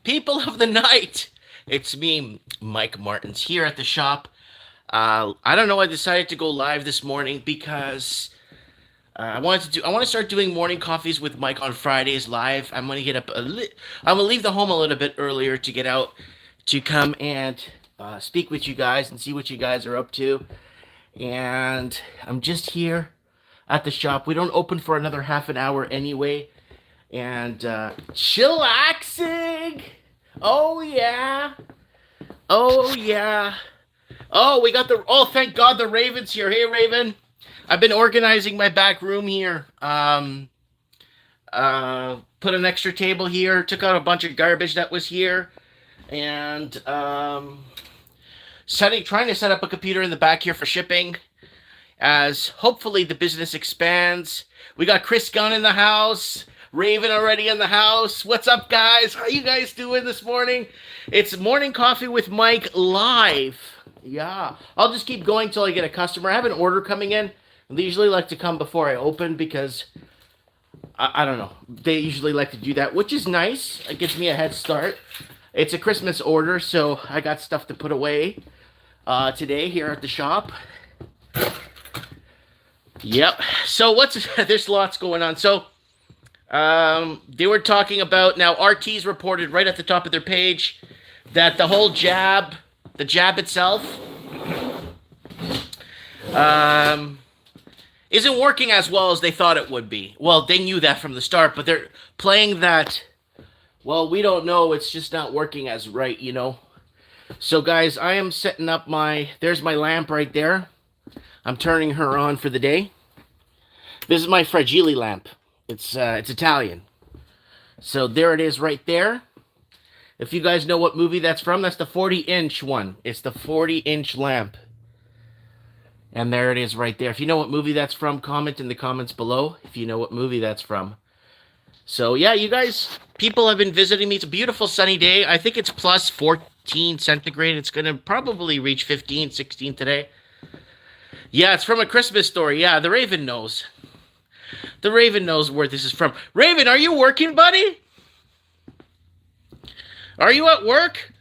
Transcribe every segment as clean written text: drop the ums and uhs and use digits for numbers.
People of the night. It's me, Mike Martins, here at the shop. I don't know. I decided to go live this morning because I want to start doing morning coffees with Mike on Fridays live. I'm gonna get up I'm gonna leave the home a little bit earlier to get out to come and speak with you guys and see what you guys are up to. And I'm just here at the shop. We don't open for another half an hour anyway. And chillaxing. Oh yeah. Oh yeah. Oh, we got the. Oh, thank God the Raven's here. Hey, Raven. I've been organizing my back room here. Put an extra table here. Took out a bunch of garbage that was here, and trying to set up a computer in the back here for shipping. As hopefully the business expands. We got Chris Gunn in the house. Raven already in the house. What's up, guys? How you guys doing this morning? It's Morning Coffee with Mike live. Yeah. I'll just keep going till I get a customer. I have an order coming in. They usually like to come before I open because, I don't know. They usually like to do that, which is nice. It gives me a head start. It's a Christmas order, so I got stuff to put away today here at the shop. Yep. So there's lots going on. So they were talking about, now RT's reported right at the top of their page that the whole the jab itself, isn't working as well as they thought it would be. Well, they knew that from the start, but they're playing that, well, we don't know, it's just not working as right, you know. So guys, I am setting up there's my lamp right there. I'm turning her on for the day. This is my Fragile lamp. It's Italian. So there it is right there. If you guys know what movie that's from, that's the 40-inch one. It's the 40-inch lamp. And there it is right there. If you know what movie that's from, comment in the comments below if you know what movie that's from. So yeah, you guys, people have been visiting me. It's a beautiful sunny day. I think it's plus 14 centigrade. It's going to probably reach 15, 16 today. Yeah, it's from A Christmas Story. Yeah, the Raven knows. The Raven knows where this is from. Raven, are you working, buddy? Are you at work?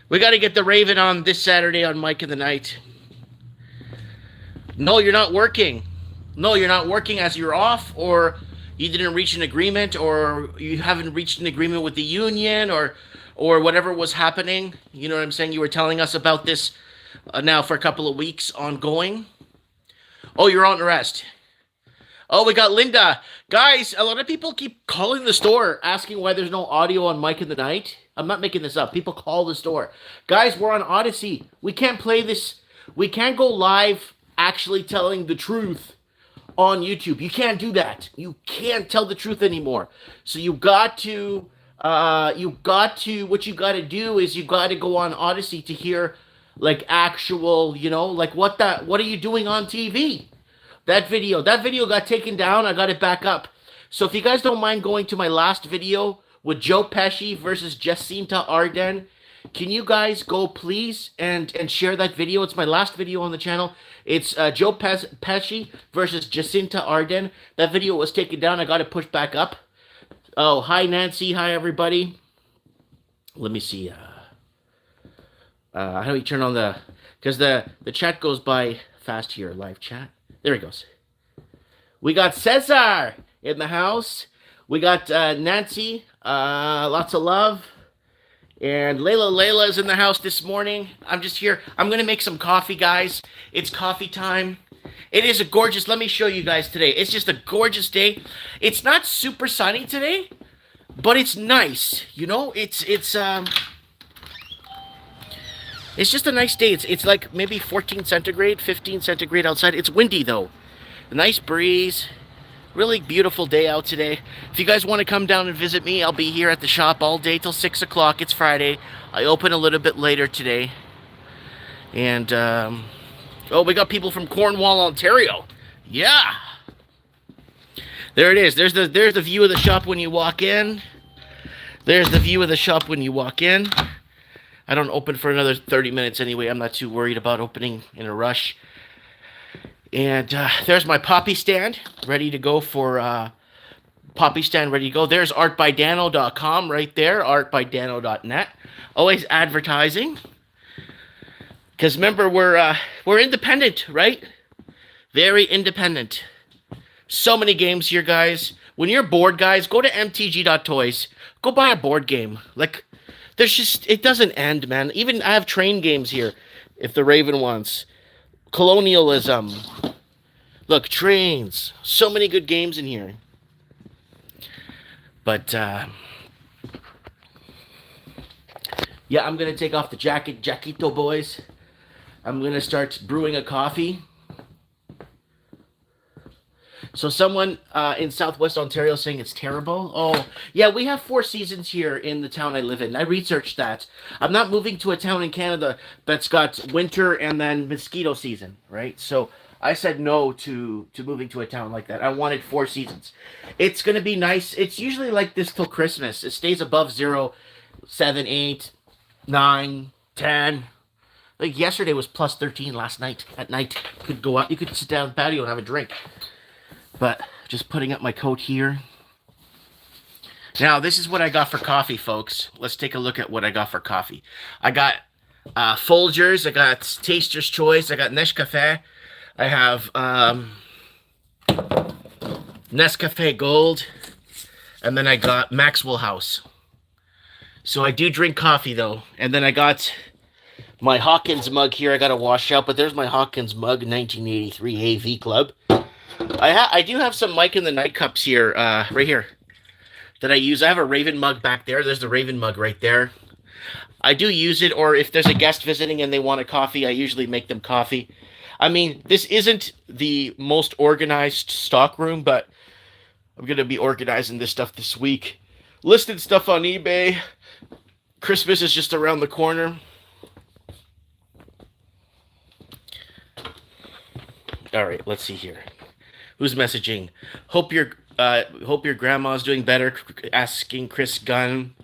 We got to get the Raven on this Saturday on Mike in the Night. No, you're not working. No, you're not working as you're off, or you didn't reach an agreement, or you haven't reached an agreement with the union, or whatever was happening. You know what I'm saying? You were telling us about this now for a couple of weeks ongoing. Oh, you're on rest. Oh, we got Linda. Guys, a lot of people keep calling the store asking why there's no audio on Mike in the Night. I'm not making this up. People call the store. Guys, we're on Odyssey. We can't play this. We can't go live actually telling the truth on YouTube. You can't do that. You can't tell the truth anymore. So what you got to do is you got to go on Odyssey to hear like actual, you know, like what are you doing on TV? That video got taken down. I got it back up. So if you guys don't mind going to my last video with Joe Pesci versus Jacinta Ardern, can you guys go please and share that video? It's my last video on the channel. It's Joe Pesci versus Jacinta Ardern. That video was taken down. I got it pushed back up. Oh, hi Nancy. Hi everybody. Let me see. How do we turn on because the chat goes by fast here, live chat. There he goes. We got Cesar in the house. We got Nancy. Lots of love. And Layla's in the house this morning. I'm just here. I'm going to make some coffee, guys. It's coffee time. It is a gorgeous, let me show you guys today. It's just a gorgeous day. It's not super sunny today, but it's nice. You know, it's just a nice day. It's like maybe 14 centigrade, 15 centigrade outside. It's windy though. A nice breeze. Really beautiful day out today. If you guys want to come down and visit me, I'll be here at the shop all day till 6 o'clock. It's Friday. I open a little bit later today. And, oh, we got people from Cornwall, Ontario. Yeah. There it is. There's the view of the shop when you walk in. There's the view of the shop when you walk in. I don't open for another 30 minutes anyway. I'm not too worried about opening in a rush. And there's my poppy stand, ready to go for poppy stand ready to go. There's artbydano.com right there, artbydano.net. Always advertising. Because remember, we're independent, right? Very independent. So many games here, guys. When you're bored, guys, go to mtg.toys. Go buy a board game. Like, it doesn't end, man. Even I have train games here, if the Raven wants. Colonialism. Look, trains. So many good games in here. But, yeah, I'm going to take off the jackito, boys. I'm going to start brewing a coffee. So someone in Southwest Ontario saying it's terrible. Oh, yeah, we have 4 seasons here in the town I live in. I researched that. I'm not moving to a town in Canada that's got winter and then mosquito season, right? So I said no to moving to a town like that. I wanted 4 seasons. It's going to be nice. It's usually like this till Christmas. It stays above 0, 7, 8, 9, 10. Like yesterday was plus 13 last night. At night, you could go out. You could sit down on the patio and have a drink. But just putting up my coat here. Now, this is what I got for coffee, folks. Let's take a look at what I got for coffee. I got Folgers. I got Taster's Choice. I got Nescafé. I have Nescafe Gold. And then I got Maxwell House. So I do drink coffee, though. And then I got my Hawkins mug here. I got to wash out. But there's my Hawkins mug, 1983 AV Club. I do have some Mike in the Night cups here, right here, that I use. I have a Raven mug back there. There's the Raven mug right there. I do use it, or if there's a guest visiting and they want a coffee, I usually make them coffee. I mean, this isn't the most organized stock room, but I'm going to be organizing this stuff this week. Listed stuff on eBay. Christmas is just around the corner. All right, let's see here. Who's messaging? Hope your grandma's doing better. Asking Chris Gunn.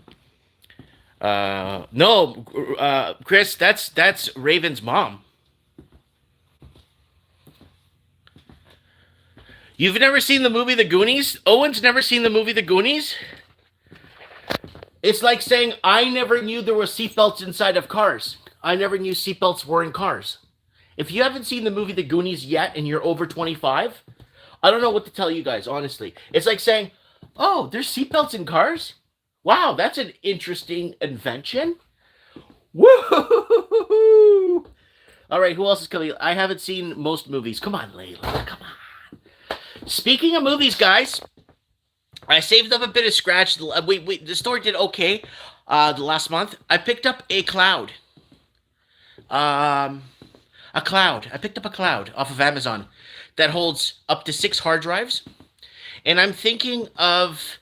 No, Chris, that's Raven's mom. You've never seen the movie The Goonies? Owen's never seen the movie The Goonies? It's like saying I never knew there were seatbelts inside of cars. I never knew seatbelts were in cars. If you haven't seen the movie The Goonies yet and you're over 25, I don't know what to tell you guys, honestly. It's like saying, oh, there's seatbelts in cars? Wow, that's an interesting invention. Woo! All right, who else is coming? I haven't seen most movies. Come on, Layla, come on. Speaking of movies, guys, I saved up a bit of scratch. The store did okay the last month. I picked up a cloud. I picked up a cloud off of Amazon that holds up to 6 hard drives. And I'm thinking of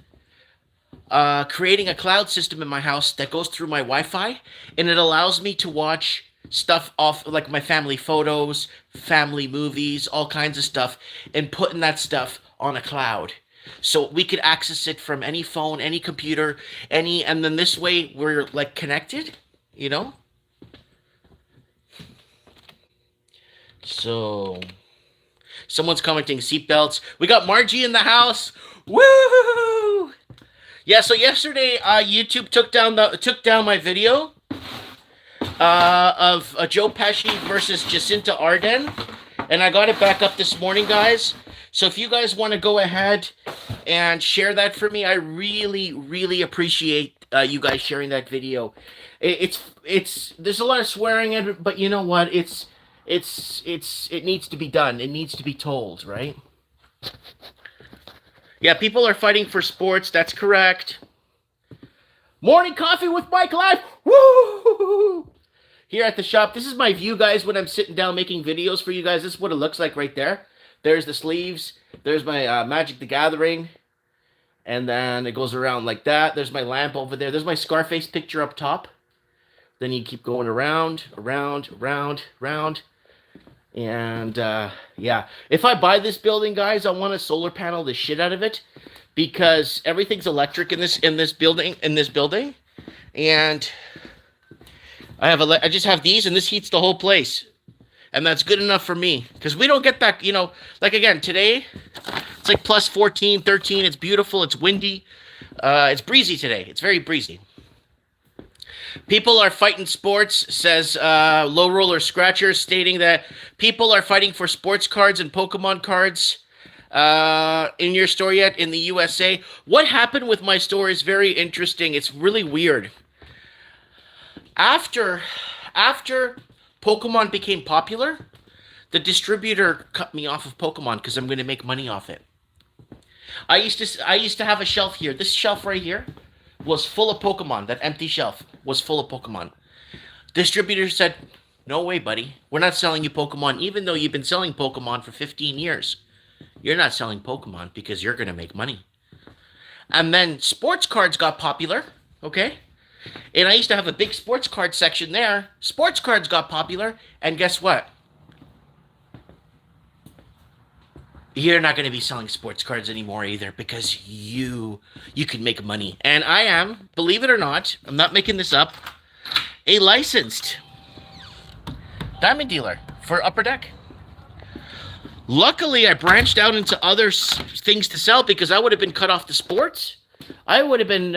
creating a cloud system in my house that goes through my Wi-Fi. And it allows me to watch stuff off, like my family photos, family movies, all kinds of stuff. And putting that stuff on a cloud. So we could access it from any phone, any computer, and then this way we're like connected, you know? So, someone's commenting seatbelts. We got Margie in the house. Woo! Yeah. So yesterday, YouTube took down my video of Joe Pesci versus Jacinta Ardern, and I got it back up this morning, guys. So if you guys want to go ahead and share that for me, I really, really appreciate you guys sharing that video. It's there's a lot of swearing in it, but you know what? It needs to be done. It needs to be told, right? Yeah, people are fighting for sports. That's correct. Morning coffee with Mike Live. Woo! Here at the shop. This is my view, guys, when I'm sitting down making videos for you guys. This is what it looks like right there. There's the sleeves. There's my Magic the Gathering. And then it goes around like that. There's my lamp over there. There's my Scarface picture up top. Then you keep going around, around, around, around. And, yeah. If I buy this building, guys, I want to solar panel the shit out of it. Because everything's electric in this building. And I just have these, and this heats the whole place. And that's good enough for me. Because we don't get that, like again, today, it's like plus 14, 13. It's beautiful. It's windy. It's breezy today. It's very breezy. People are fighting sports, says Low Roller Scratcher, stating that people are fighting for sports cards and Pokemon cards. In your store yet in the USA? What happened with my store is very interesting. It's really weird. After Pokemon became popular, the distributor cut me off of Pokemon because I'm going to make money off it. I used to have a shelf here. This shelf right here was full of Pokemon. That empty shelf was full of Pokemon. Distributor said, "No way, buddy. We're not selling you Pokemon, even though you've been selling Pokemon for 15 years. You're not selling Pokemon because you're going to make money." And then sports cards got popular, okay? And I used to have a big sports card section there. Sports cards got popular, and guess what? You're not going to be selling sports cards anymore either because you can make money. And I am, believe it or not, I'm not making this up, a licensed diamond dealer for Upper Deck. Luckily, I branched out into other things to sell because I would have been cut off the sports. I would have been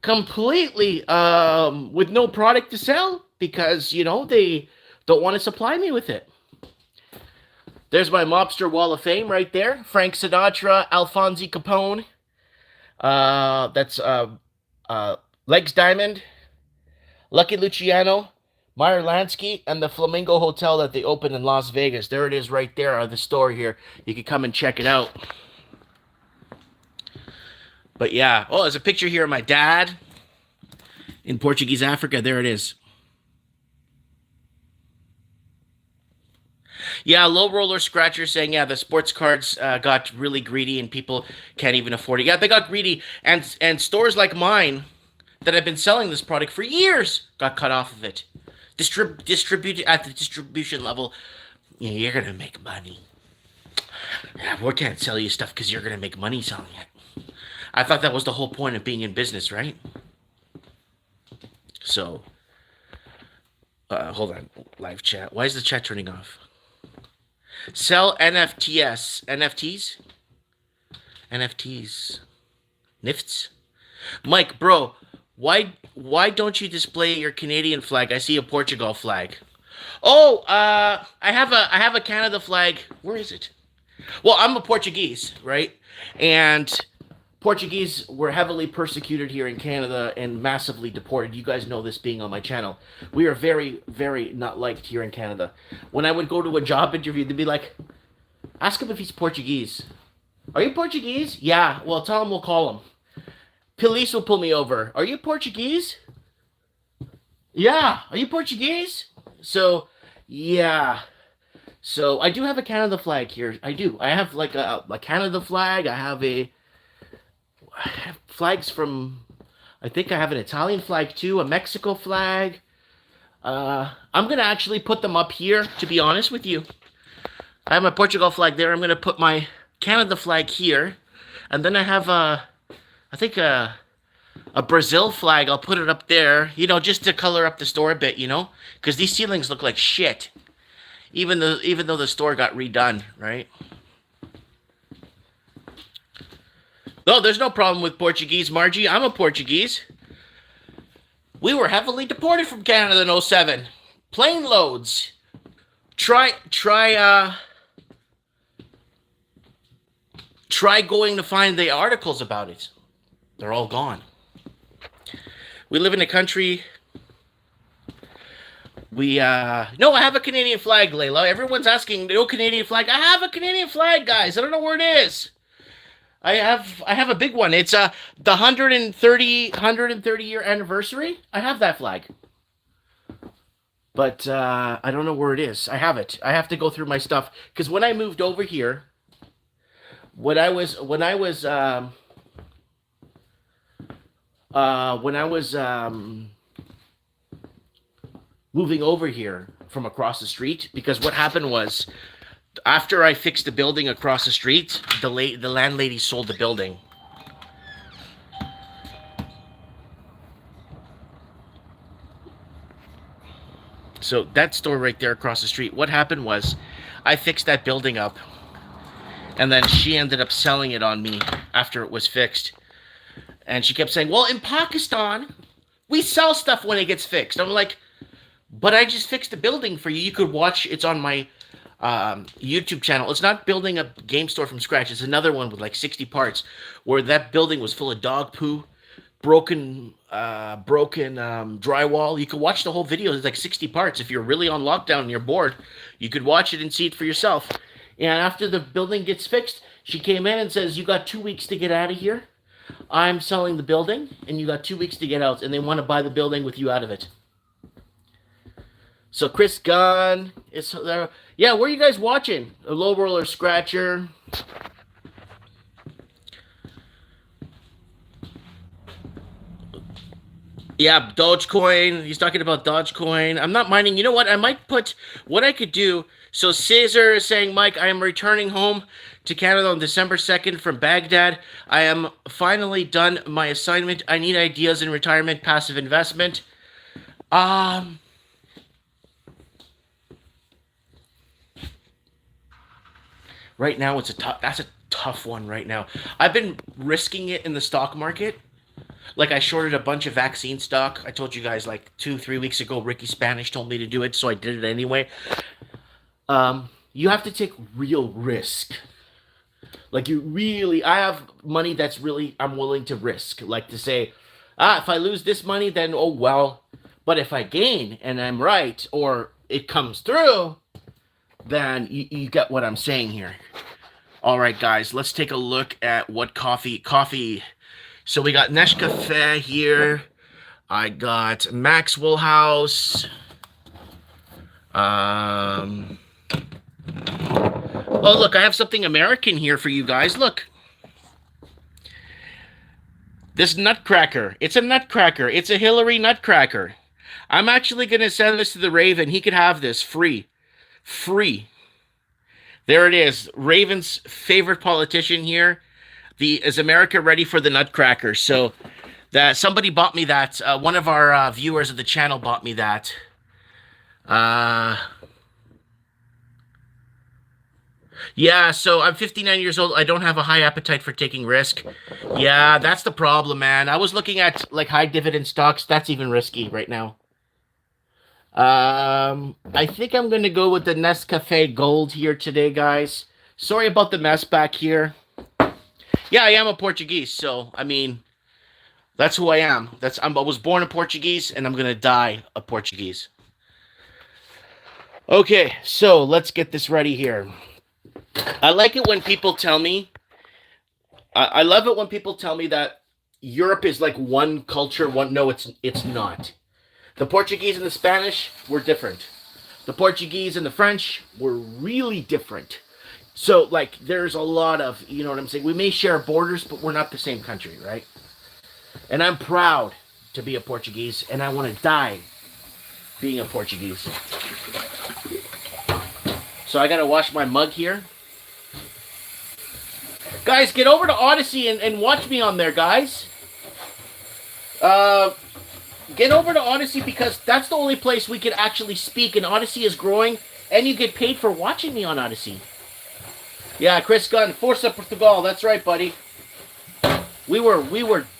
completely with no product to sell because, they don't want to supply me with it. There's my mobster wall of fame right there. Frank Sinatra, Alfonso Capone. That's Legs Diamond, Lucky Luciano, Meyer Lansky, and the Flamingo Hotel that they opened in Las Vegas. There it is right there on the store here. You can come and check it out. But yeah. Oh, there's a picture here of my dad in Portuguese Africa. There it is. Yeah, Low Roller Scratcher saying, yeah, the sports cards got really greedy and people can't even afford it. Yeah, they got greedy. And stores like mine that have been selling this product for years got cut off of it. Distributed at the distribution level, you're going to make money. Yeah, we can't sell you stuff because you're going to make money selling it. I thought that was the whole point of being in business, right? So, hold on, live chat. Why is the chat turning off? Sell NFTs. NFTs. Mike, bro, why don't you display your Canadian flag? I see a Portugal flag. Oh, I have a Canada flag. Where is it? Well, I'm a Portuguese, right? And Portuguese were heavily persecuted here in Canada and massively deported. You guys know this being on my channel. We are very, very not liked here in Canada. When I would go to a job interview, they'd be like, ask him if he's Portuguese. Are you Portuguese? Yeah. Well, tell him we'll call him. Police will pull me over. Are you Portuguese? Yeah. Are you Portuguese? So, yeah. So, I do have a Canada flag here. I do. I have like a Canada flag. I have flags from, I think I have an Italian flag too, a Mexico flag. I'm going to actually put them up here, to be honest with you. I have my Portugal flag there. I'm going to put my Canada flag here. And then I have I think a Brazil flag. I'll put it up there, just to color up the store a bit, because these ceilings look like shit. Even though the store got redone, right? No, there's no problem with Portuguese, Margie. I'm a Portuguese. We were heavily deported from Canada in 07. Plane loads. Try going to find the articles about it. They're all gone. We live in a country. No, I have a Canadian flag, Layla. Everyone's asking, no Canadian flag. I have a Canadian flag, guys. I don't know where it is. I have a big one. It's the 130 year anniversary. I have that flag. But I don't know where it is. I have it. I have to go through my stuff because when I moved over here, when I was moving over here from across the street, because what happened was, after I fixed the building across the street, the landlady sold the building. So that store right there across the street, what happened was I fixed that building up, and then she ended up selling it on me after it was fixed. And she kept saying, well, in Pakistan, we sell stuff when it gets fixed. I'm like, but I just fixed the building for you. You could watch, it's on my YouTube channel. It's not building a game store from scratch. It's another one with like 60 parts where that building was full of dog poo, broken drywall. You could watch the whole video. It's like 60 parts. If you're really on lockdown and you're bored, you could watch it and see it for yourself. And after the building gets fixed, she came in and says, you got 2 weeks to get out of here. I'm selling the building, and you got 2 weeks to get out, and they want to buy the building with you out of it. So Chris Gunn is there. Yeah, where are you guys watching? A low roller scratcher. Yeah, Dogecoin. He's talking about Dogecoin. I'm not mining. You know what? I might put what I could do. So Caesar is saying, Mike, I am returning home to Canada on December 2nd from Baghdad. I am finally done my assignment. I need ideas in retirement, passive investment. Right now that's a tough one right now. I've been risking it in the stock market. Like I shorted a bunch of vaccine stock. I told you guys like 2-3 weeks ago, Ricky Spanish told me to do it, so I did it anyway. You have to take real risk. Like I have money that's really, I'm willing to risk. Like to say, if I lose this money, then oh well. But if I gain and I'm right, or it comes through, then you get what I'm saying here. All right, guys, let's take a look at what coffee. So we got Nescafé here. I got Maxwell House. Oh, look, I have something American here for you guys. Look. This nutcracker. It's a nutcracker. It's a Hillary nutcracker. I'm actually going to send this to the Raven. He could have this free. Free. There it is. Raven's favorite politician here. Is America ready for the nutcracker? So that somebody bought me that. One of our viewers of the channel bought me that. Yeah, so I'm 59 years old. I don't have a high appetite for taking risk. Yeah, that's the problem, man. I was looking at like high dividend stocks. That's even risky right now. I think I'm going to go with the Nescafe Gold here today, guys. Sorry about the mess back here. Yeah, I am a Portuguese, so, I mean, that's who I am. I was born a Portuguese, and I'm going to die a Portuguese. Okay, so let's get this ready here. I like it when people tell me, I love it when people tell me that Europe is like one culture, no, it's not. The Portuguese and the Spanish were different. The Portuguese and the French were really different. So, like, there's a lot of, you know what I'm saying? We may share borders, but we're not the same country, right? And I'm proud to be a Portuguese, and I want to die being a Portuguese. So I got to wash my mug here. Guys, get over to Odyssey and watch me on there, guys. Get over to Odyssey because that's the only place we can actually speak, and Odyssey is growing, and you get paid for watching me on Odyssey. Yeah, Chris Gunn, Força Portugal. That's right, buddy. We were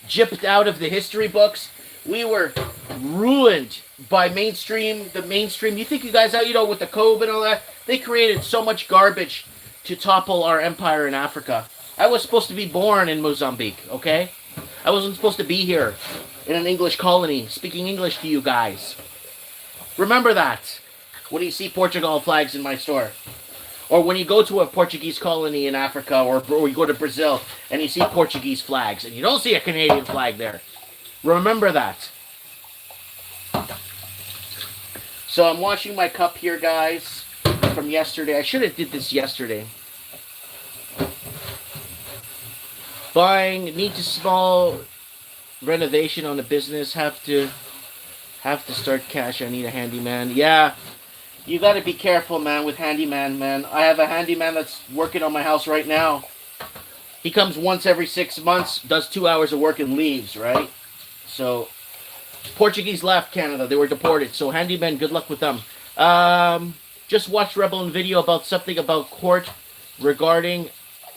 gypped out of the history books. We were ruined by the mainstream. You think you guys out, with the Cove and all that? They created so much garbage to topple our empire in Africa. I was supposed to be born in Mozambique, okay? I wasn't supposed to be here in an English colony speaking English to you guys. Remember that when you see Portugal flags in my store. Or when you go to a Portuguese colony in Africa, or you go to Brazil and you see Portuguese flags and you don't see a Canadian flag there. Remember that. So I'm washing my cup here, guys, from yesterday. I should have did this yesterday. Need to small renovation on the business. Have to start cash. I need a handyman. Yeah. You got to be careful, man, with handyman, man. I have a handyman that's working on my house right now. He comes once every 6 months, does 2 hours of work and leaves, right? So, Portuguese left Canada. They were deported. So, handyman, good luck with them. Just watched Rebel video about something about court regarding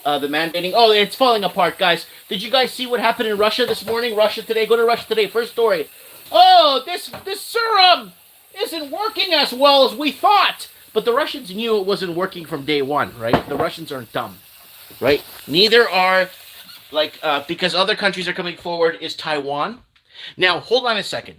the mandating. Oh, it's falling apart, guys. Did you guys see what happened in Russia this morning? Russia Today. Go to Russia Today. First story. Oh, this serum isn't working as well as we thought. But the Russians knew it wasn't working from day one, right? The Russians aren't dumb, right? Neither are, because other countries are coming forward, is Taiwan. Now, hold on a second.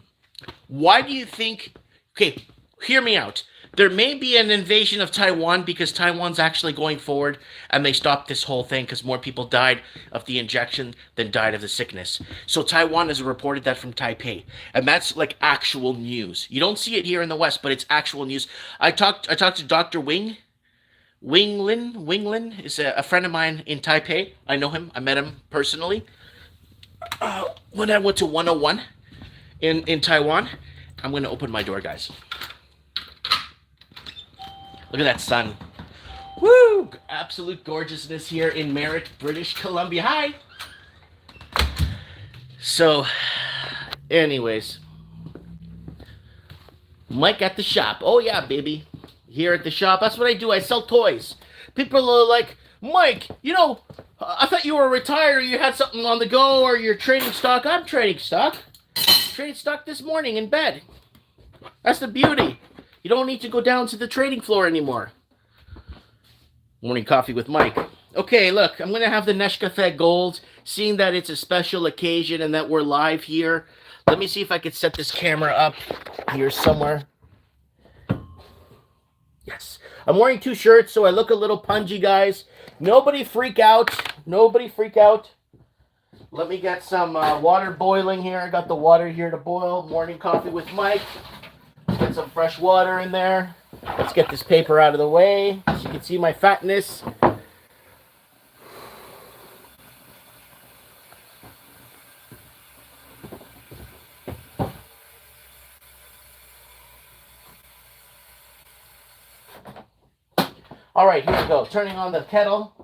Why do you think... Okay, hear me out. There may be an invasion of Taiwan because Taiwan's actually going forward and they stopped this whole thing because more people died of the injection than died of the sickness. So Taiwan has reported that from Taipei. And that's like actual news. You don't see it here in the West, but it's actual news. I talked to Dr. Wing Lin is a friend of mine in Taipei. I know him. I met him personally. When I went to 101 in Taiwan. I'm going to open my door, guys. Look at that sun. Woo! Absolute gorgeousness here in Merritt, British Columbia. Hi! So, anyways. Mike at the shop. Oh, yeah, baby. Here at the shop. That's what I do. I sell toys. People are like, Mike, I thought you were retired or you had something on the go or you're trading stock. I'm trading stock. Trading stock this morning in bed. That's the beauty. You don't need to go down to the trading floor anymore. Morning coffee with Mike. Okay, look, I'm going to have the Nescafe Gold, seeing that it's a special occasion and that we're live here. Let me see if I could set this camera up here somewhere. Yes. I'm wearing 2 shirts, so I look a little pungy, guys. Nobody freak out. Nobody freak out. Let me get some water boiling here. I got the water here to boil. Morning coffee with Mike. Get some fresh water in there. Let's get this paper out of the way so you can see my fatness. All right, here we go. Turning on the kettle.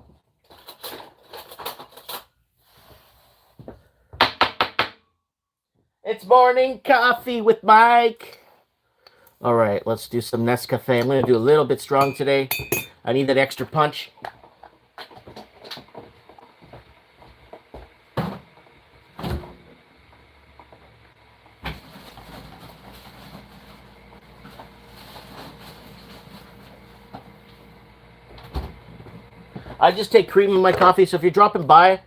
It's morning coffee with Mike. All right, let's do some Nescafe. I'm going to do a little bit strong today. I need that extra punch. I just take cream in my coffee, so if you're dropping by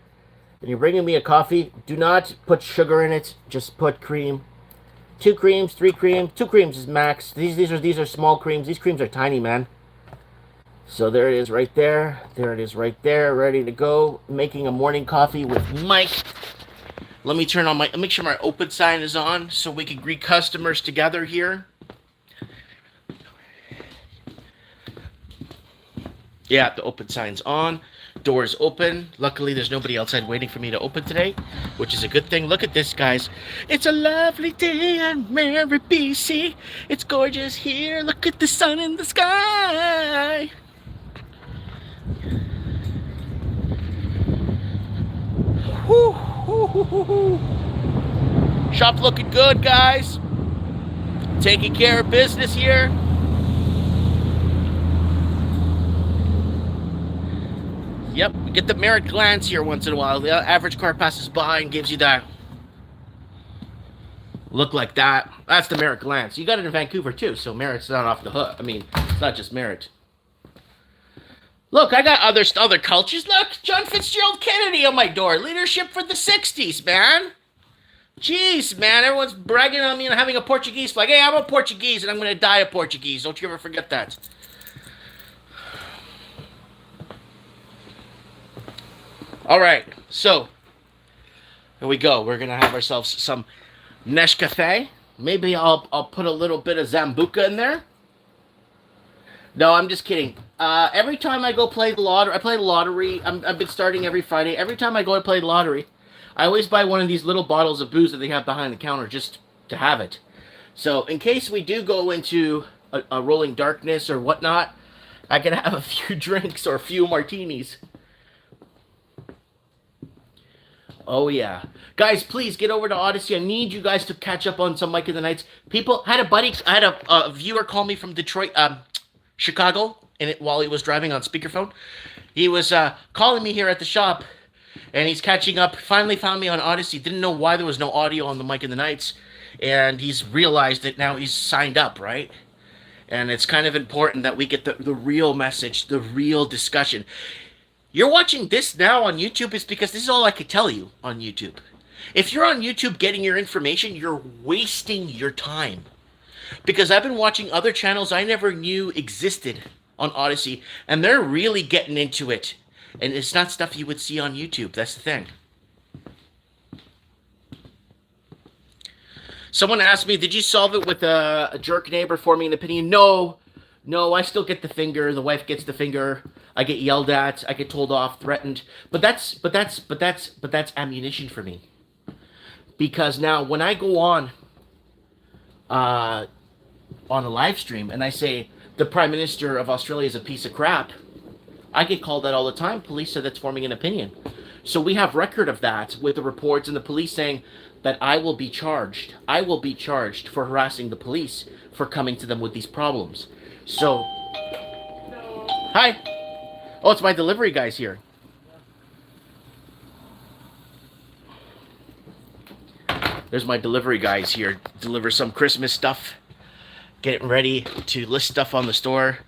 and you're bringing me a coffee, do not put sugar in it. Just put cream. 2 creams, 3 creams. 2 creams is max. These are small creams. These creams are tiny, man. So there it is right there. There it is right there. Ready to go. Making a morning coffee with Mike. Let me turn on make sure my open sign is on so we can greet customers together here. Yeah, the open sign's on. Door is open. Luckily, there's nobody outside waiting for me to open today, which is a good thing. Look at this, guys. It's a lovely day in Merritt, BC. It's gorgeous here. Look at the sun in the sky. Woo, woo, woo, woo, woo. Shop looking good, guys. Taking care of business here. Yep, we get the Merritt glance here once in a while. The average car passes by and gives you that look like that. That's the Merritt glance. You got it in Vancouver too, so Merritt's not off the hook. I mean, it's not just Merritt. Look, I got other cultures. Look, John Fitzgerald Kennedy on my door. Leadership for the 60s, man. Jeez, man, everyone's bragging on me and having a Portuguese flag. Hey, I'm a Portuguese and I'm going to die a Portuguese. Don't you ever forget that. All right, so here we go. We're gonna have ourselves some Nescafe. Maybe I'll put a little bit of Zambuca in there. No, I'm just kidding. Every time I go play the lottery, I play the lottery. I've been starting every Friday. Every time I go and play the lottery, I always buy one of these little bottles of booze that they have behind the counter just to have it. So in case we do go into a rolling darkness or whatnot, I can have a few drinks or a few martinis. Oh yeah, guys, please get over to Odyssey. I need you guys to catch up on some Mike in the Nights. People had a buddy. I had a viewer call me from Detroit, Chicago, while he was driving on speakerphone. He was calling me here at the shop, and he's catching up. Finally found me on Odyssey. Didn't know why there was no audio on the Mike in the Nights, and he's realized that now he's signed up, right? And it's kind of important that we get the real message, the real discussion. You're watching this now on YouTube is because this is all I could tell you on YouTube. If you're on YouTube getting your information, you're wasting your time. Because I've been watching other channels I never knew existed on Odyssey, and they're really getting into it. And it's not stuff you would see on YouTube. That's the thing. Someone asked me, did you solve it with a jerk neighbor forming an opinion? No, I still get the finger. The wife gets the finger. I get yelled at. I get told off, threatened. But that's ammunition for me. Because now when I go on a live stream and I say the Prime Minister of Australia is a piece of crap, I get called that all the time. Police say that's forming an opinion. So we have record of that with the reports and the police saying that I will be charged. I will be charged for harassing the police for coming to them with these problems. So, hi. Oh, it's my delivery guys here. There's my delivery guys here. Deliver some Christmas stuff. Getting ready to list stuff on the store.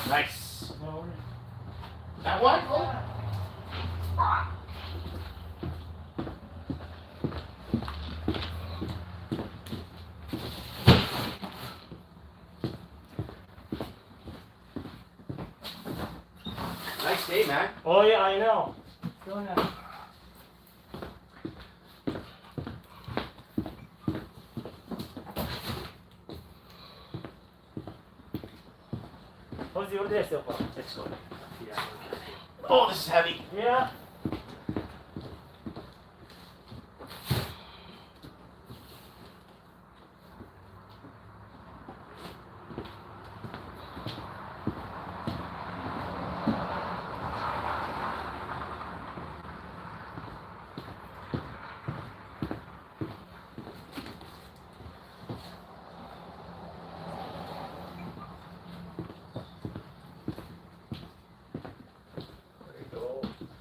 Nice. That one? Oh. Nice day, man. Oh yeah, I know. So nice. How's your day so far? Let's go. Yeah. Oh, this is heavy. Yeah.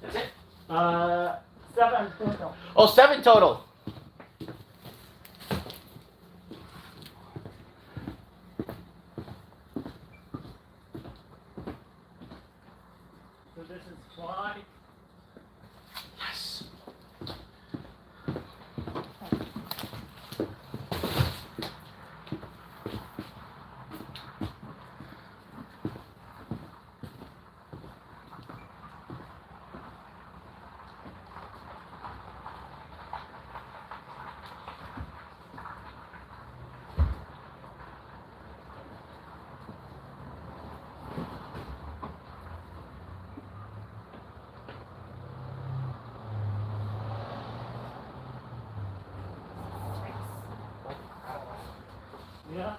That's it? 7 total. Oh, 7 total. So this is 5. Yes. Yeah.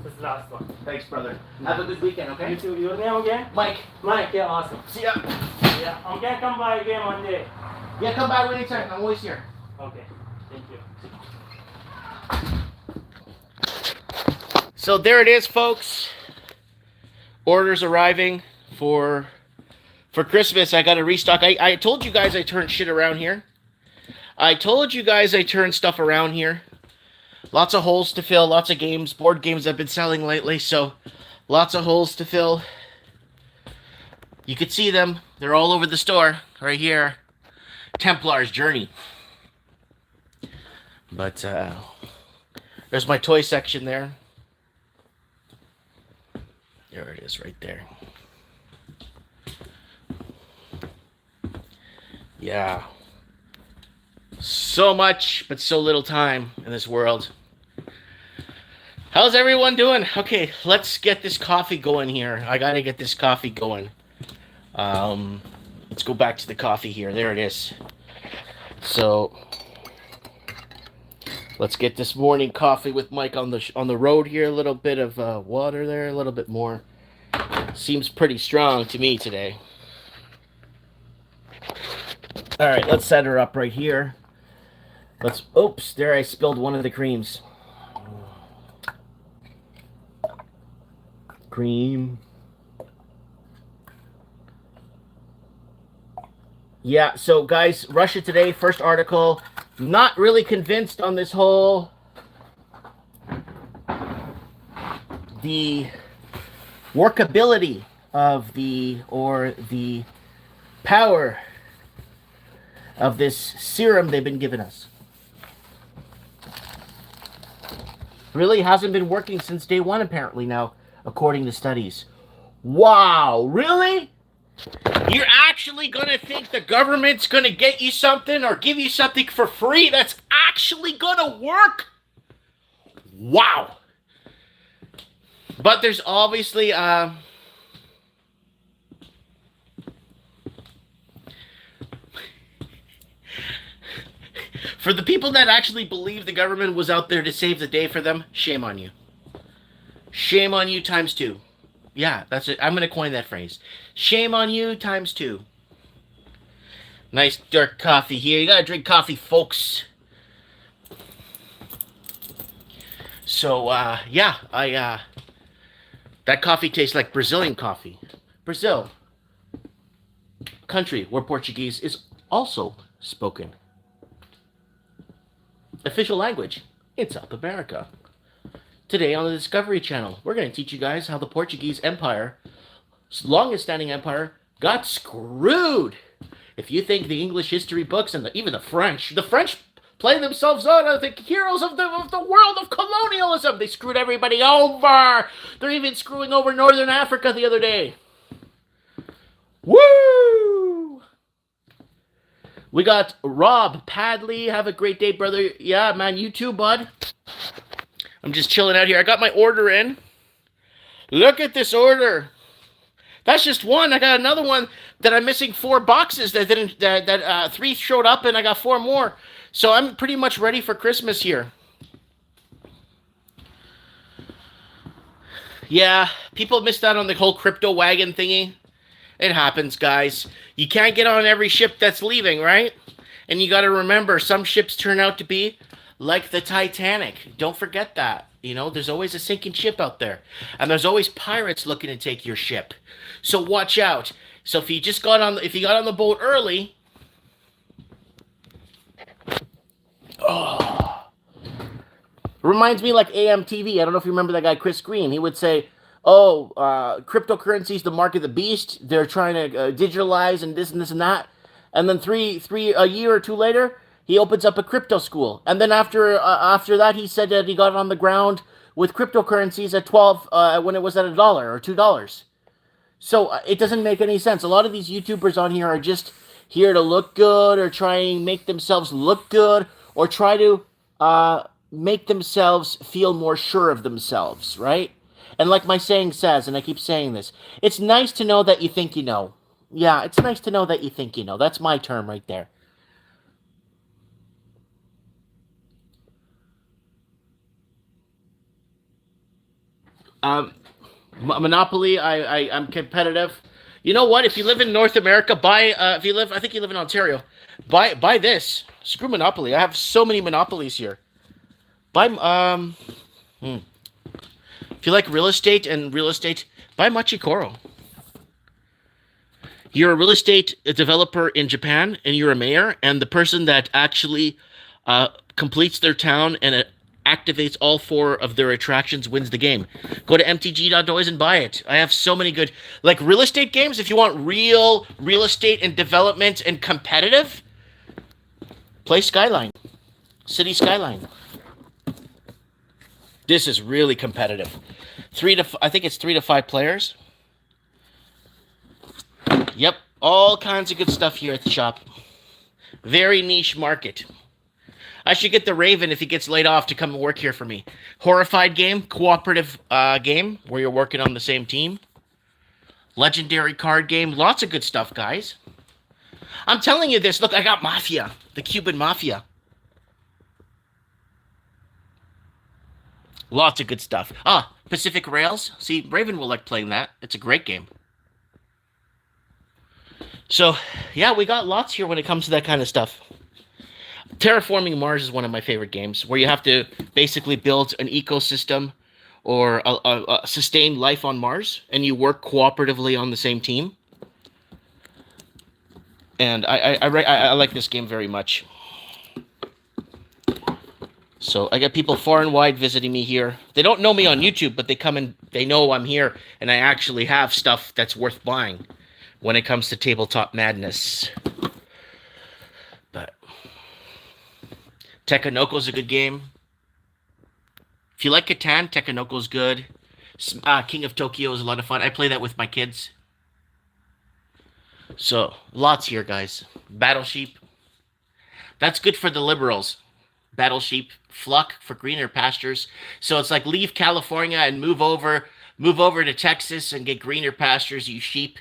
This is the last one. Thanks, brother. Have a good weekend, okay? You too. Your name again? Mike. Mike, yeah, awesome. See ya. Yeah, I'm gonna come by again one day. Yeah, come by anytime. I'm always here. Okay, thank you. So there it is, folks. Orders arriving for Christmas. I got to restock. I told you guys I turned shit around here. I told you guys I turned stuff around here. Lots of holes to fill. Lots of games. Board games I've been selling lately. So lots of holes to fill. You could see them. They're all over the store. Right here. Templar's Journey. But there's my toy section there. There it is right there. Yeah. So much, but so little time in this world. How's everyone doing? Okay, let's get this coffee going here. I gotta get this coffee going. Let's go back to the coffee here. There it is. So let's get this morning coffee with Mike on the road here. A little bit of water there, a little bit more. Seems pretty strong to me today. All right, let's set her up right here. Oops, there I spilled one of the creams. Cream. Yeah, so guys, Russia Today, first article. Not really convinced on this whole the workability of the power of this serum they've been giving us. Really hasn't been working since day one, apparently now, according to studies. Wow, really? You're actually gonna think the government's gonna get you something or give you something for free that's actually gonna work? Wow. But there's obviously for the people that actually believe the government was out there to save the day for them, shame on you. Shame on you times 2. Yeah, that's it. I'm going to coin that phrase. Shame on you times 2. Nice dark coffee here. You got to drink coffee, folks. So, yeah, that coffee tastes like Brazilian coffee. Brazil, country where Portuguese is also spoken. Official language in South America. Today on the Discovery Channel, we're going to teach you guys how the Portuguese Empire, longest standing empire, got screwed. If you think the English history books and even the French play themselves out as the heroes of the world of colonialism. They screwed everybody over. They're even screwing over Northern Africa the other day. Woo! We got Rob Padley. Have a great day, brother. Yeah, man, you too, bud. I'm just chilling out here. I got my order in. Look at this order. That's just one. I got another one that I'm missing 4 boxes that didn't. That 3 showed up, and I got 4 more. So I'm pretty much ready for Christmas here. Yeah, people missed out on the whole crypto wagon thingy. It happens, guys. You can't get on every ship that's leaving, right? And you got to remember, some ships turn out to be like the Titanic. Don't forget that. You know, there's always a sinking ship out there. And there's always pirates looking to take your ship. So watch out. So if you got on the boat early, reminds me like AMTV. I don't know if you remember that guy, Chris Green. He would say, cryptocurrency's the mark of the beast. They're trying to digitalize and this and that. And then a year or 2 later, he opens up a crypto school. And then after that, he said that he got on the ground with cryptocurrencies at 12 when it was at $1 or $2. So it doesn't make any sense. A lot of these YouTubers on here are just here to look good or try and make themselves look good or try to make themselves feel more sure of themselves, right? And like my saying says, and I keep saying this, it's nice to know that you think you know. Yeah, it's nice to know that you think you know. That's my term right there. Monopoly, I'm competitive. You know what? If you live in North America, I think you live in Ontario, buy this. Screw Monopoly. I have so many Monopolies here. If you like real estate, buy Machikoro. You're a real estate developer in Japan, and you're a mayor, and the person that actually completes their town and activates all 4 of their attractions wins the game. Go to mtg.noise and buy it. I have so many good, like real estate games. If you want real estate and development and competitive, play Skyline. City Skyline. This is really competitive. I think it's 3 to 5 players. Yep, all kinds of good stuff here at the shop. Very niche market. I should get the Raven if he gets laid off to come and work here for me. Horrified game, cooperative game where you're working on the same team. Legendary card game, lots of good stuff, guys. I'm telling you this. Look, I got Mafia, the Cuban Mafia. Lots of good stuff. Ah, Pacific Rails. See, Raven will like playing that. It's a great game. So, yeah, we got lots here when it comes to that kind of stuff. Terraforming Mars is one of my favorite games, where you have to basically build an ecosystem or sustain life on Mars, and you work cooperatively on the same team. And I like this game very much. So I got people far and wide visiting me here. They don't know me on YouTube, but they come and they know I'm here, and I actually have stuff that's worth buying when it comes to tabletop madness. But Tekanoko's a good game. If you like Catan, Tekanoko's good. King of Tokyo is a lot of fun. I play that with my kids. So, lots here, guys. Battle Sheep. That's good for the liberals. Battle Sheep. Fluck for greener pastures. So it's like leave California and move over to Texas and get greener pastures, you sheep.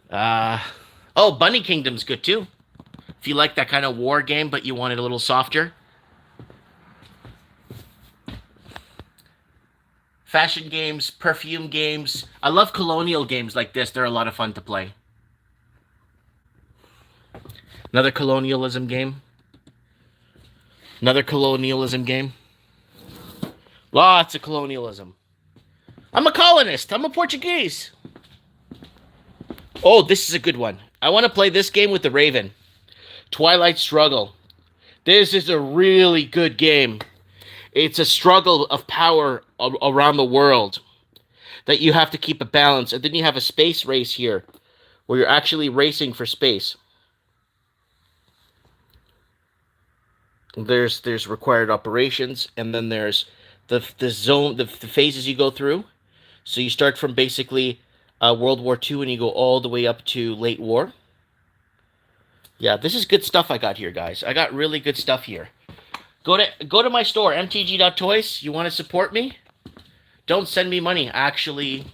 Oh, Bunny Kingdom's good too. If you like that kind of war game, but you want it a little softer. Fashion games, perfume games. I love colonial games like this. They're a lot of fun to play. Another colonialism game. Another colonialism game. Lots of colonialism. I'm a colonist. I'm a Portuguese. Oh, this is a good one. I want to play this game with the Raven. Twilight Struggle. This is a really good game. It's a struggle of power around the world that you have to keep a balance. And then you have a space race here where you're actually racing for space. There's required operations, and then there's the phases you go through. So you start from basically World War II, and you go all the way up to late war. Yeah, this is good stuff I got here, guys. I got really good stuff here. Go to my store, mtg.toys. You want to support me? Don't send me money. Actually,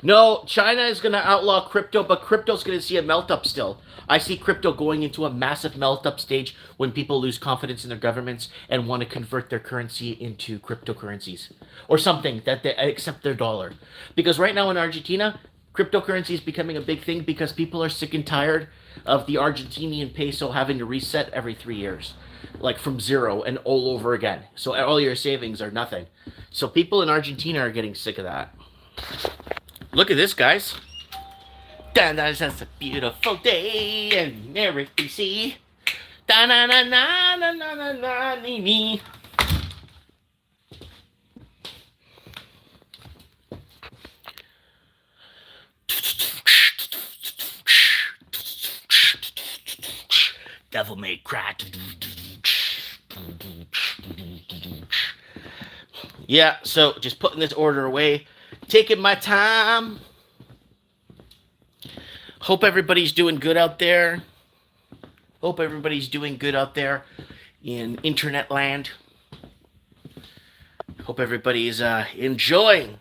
no, China is going to outlaw crypto, but crypto's going to see a melt-up still. I see crypto going into a massive melt-up stage when people lose confidence in their governments and want to convert their currency into cryptocurrencies. Or something that they accept their dollar. Because right now in Argentina, cryptocurrency is becoming a big thing because people are sick and tired of the Argentinian peso having to reset every 3 years. Like from zero and all over again. So all your savings are nothing. So people in Argentina are getting sick of that. Look at this, guys. That's a beautiful day and everything see. Da na na na na na na na me. Devil May Cry. Yeah, so just putting this order away, taking my time. Hope everybody's doing good out there. Hope everybody's doing good out there in internet land. Hope everybody's enjoying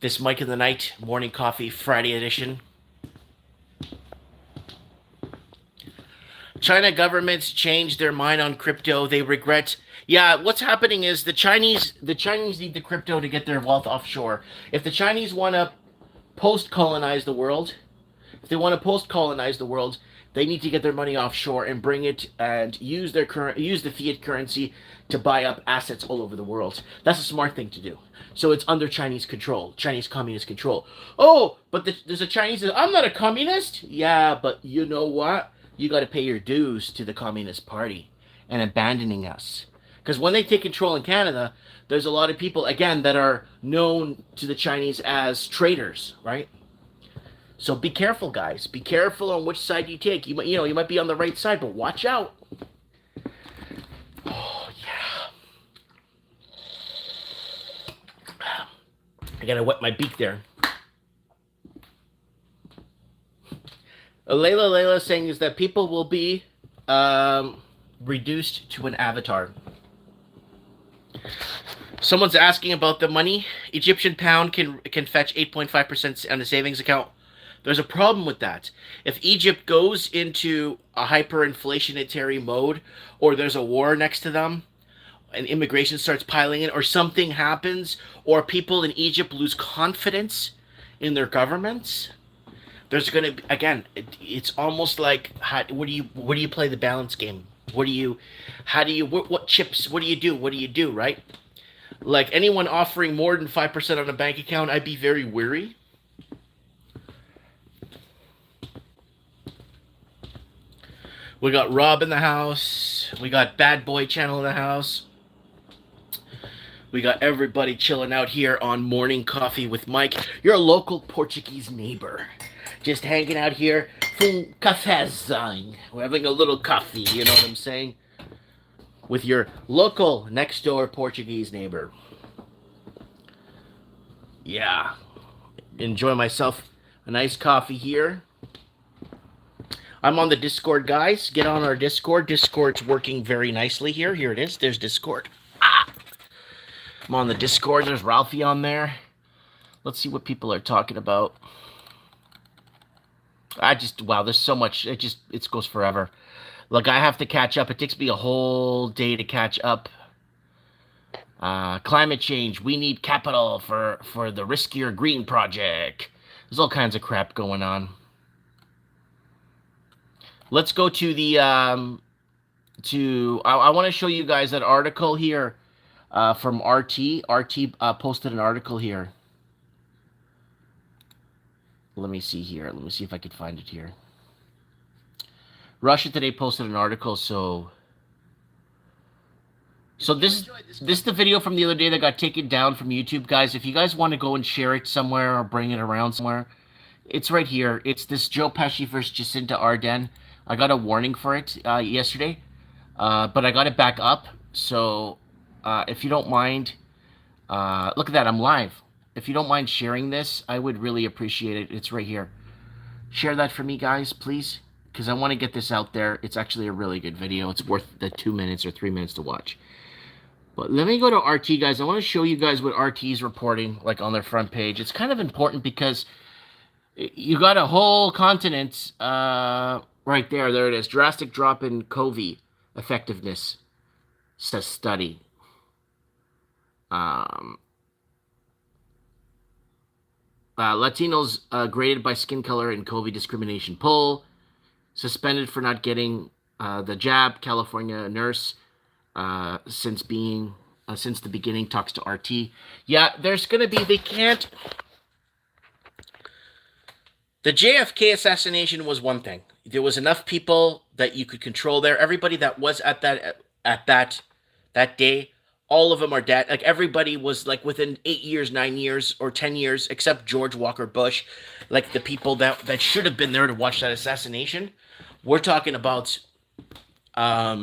this Mike in the Night Morning Coffee Friday edition. China governments changed their mind on crypto. They regret. Yeah, what's happening is the Chinese need the crypto to get their wealth offshore. If the Chinese want to post-colonize the world, they need to get their money offshore and bring it and use the fiat currency to buy up assets all over the world. That's a smart thing to do. So it's under Chinese control, Chinese communist control. Oh, but there's a Chinese. I'm not a communist. Yeah, but you know what? You got to pay your dues to the Communist Party and abandoning us. Because when they take control in Canada, there's a lot of people, again, that are known to the Chinese as traitors, right? So be careful, guys. Be careful on which side you take. You might be on the right side, but watch out. Oh, yeah. I got to wet my beak there. Layla saying is that people will be um, reduced to an avatar. Someone's asking about the money. Egyptian pound can fetch 8.5% on the savings account. There's a problem with that. If Egypt goes into a hyperinflationary mode, or there's a war next to them, and immigration starts piling in, or something happens, or people in Egypt lose confidence in their governments, there's gonna be, again. It's almost like where do you play the balance game? What chips? What do you do? What do you do? Right? Like anyone offering more than 5% on a bank account, I'd be very weary. We got Rob in the house. We got Bad Boy Channel in the house. We got everybody chilling out here on Morning Coffee with Mike, your local Portuguese neighbor. Just hanging out here from cafezine. We're having a little coffee, you know what I'm saying? With your local next door Portuguese neighbor. Yeah. Enjoy myself a nice coffee here. I'm on the Discord, guys. Get on our Discord. Discord's working very nicely here. Here it is. There's Discord. I'm on the Discord. There's Ralphie on there. Let's see what people are talking about. Wow, there's so much. It goes forever. Look, I have to catch up. It takes me a whole day to catch up. Climate change. We need capital for the riskier green project. There's all kinds of crap going on. Let's go to the I want to show you guys that article here from RT. RT posted an article here. Let me see here. Let me see if I could find it here. Russia Today posted an article, so this is the video from the other day that got taken down from YouTube, guys. If you guys want to go and share it somewhere or bring it around somewhere, it's right here. It's this Joe Pesci versus Jacinta Ardern. I got a warning for it yesterday, but I got it back up. So if you don't mind, look at that, I'm live. If you don't mind sharing this, I would really appreciate it. It's right here. Share that for me, guys, please, because I want to get this out there. It's actually a really good video. It's worth the 2 minutes or 3 minutes to watch. But let me go to RT, guys. I want to show you guys what RT is reporting, like on their front page. It's kind of important because you got a whole continent right there. There it is. Drastic drop in COVID effectiveness, says study. Latinos graded by skin color in COVID discrimination poll. Suspended for not getting the jab. California nurse since the beginning talks to RT. Yeah, there's going to be, they can't. The JFK assassination was one thing. There was enough people that you could control there. Everybody that was at that day, all of them are dead. Like everybody was like within 8 years, 9 years, or 10 years, except George Walker Bush. Like the people that should have been there to watch that assassination. We're talking about a